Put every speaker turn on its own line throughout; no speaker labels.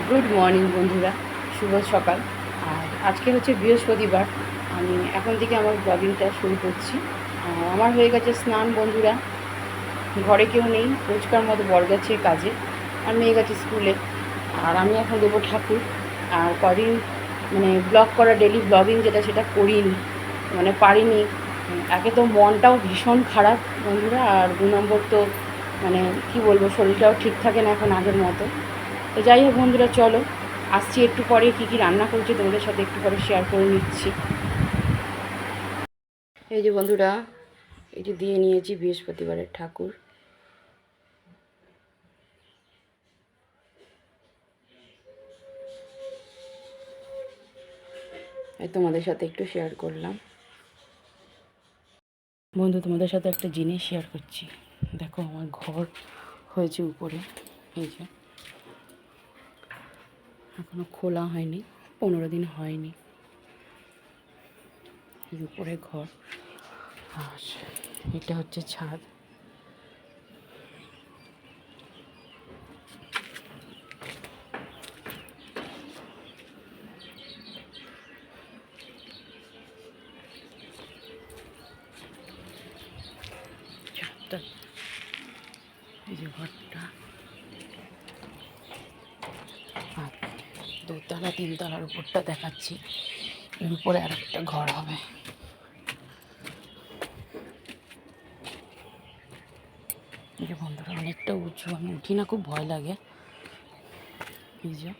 Good morning বন্ধুরা, শুভ সকাল। আর আজকে হচ্ছে বৃহস্পতিবার। আমি এখন থেকে আমার ব্লগিংটা শুরু করছি। আমার হয়ে গেছে স্নান বন্ধুরা। ঘরে কেউ নেই, রোজকার মতো বর গেছে কাজে, আর মেয়ে গেছে স্কুলে। আর আমি এখন দেবো ঠাকুর। আর কদিন ব্লগ করা, ডেলি ব্লগিং যেটা, সেটা করিনি, পারিনি। একে তো মনটাও ভীষণ খারাপ বন্ধুরা, আর 2 নম্বর তো কী বলবো, শরীরটাও ঠিক থাকে না এখন আগের মতো। তো যাই হোক বন্ধুরা, চলো আসছি একটু পরে। কী রান্না করছি তোমাদের সাথে একটু পরে শেয়ার করে নিচ্ছি। এই যে বন্ধুরা, এই যে দিয়ে নিয়েছি বৃহস্পতিবারের ঠাকুর। এই তোমাদের সাথে একটু শেয়ার করলাম বন্ধু, তোমাদের সাথে একটা জিনিস শেয়ার করছি। দেখো, আমার ঘর হয়েছে উপরে, এই যে এখনো খোলা হয়নি, 15 দিন হয়নি। উপরে ঘর, আর এটা হচ্ছে ছাদ। ছাদটা, এই যে ঘরটা, আর 2তলা 3তলার উপরটা দেখাচ্ছি। এর উপরে আর একটা ঘর হবে। এই যে বন্ধুরা, অনেকটা উঁচু, আমি উঠি না, খুব ভয় লাগে। এই যে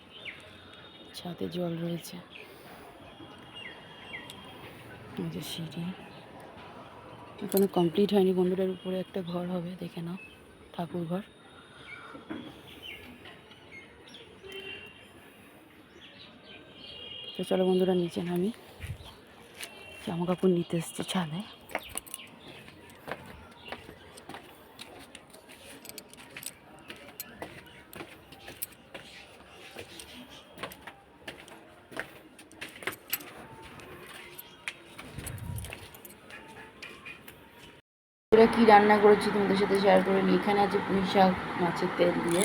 ছাদে জল রয়েছে, এই যে সিঁড়ি এখনো কমপ্লিট হয়নি বন্ধুরার। উপরে একটা ঘর হবে, দেখে নাও, ঠাকুর ঘর। তো চলো বন্ধুরা, নিচে নামি, জামা কাপড় নিতে এসছি ছাদে। এরা কী রান্না করেছি তোমাদের সাথে শেয়ার করে নিই। এখানে আছে পুঁই শাক মাছের তেল দিয়ে,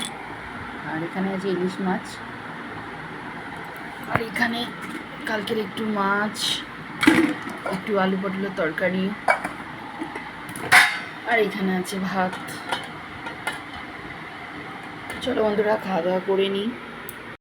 আর এখানে আছে ইলিশ মাছ, আর এখানে কালকের একটু মাছ, একটু আলু পটলের তরকারি, আর এখানে আছে ভাত। চলো বন্ধুরা, খাওয়া দাওয়া করে নিই।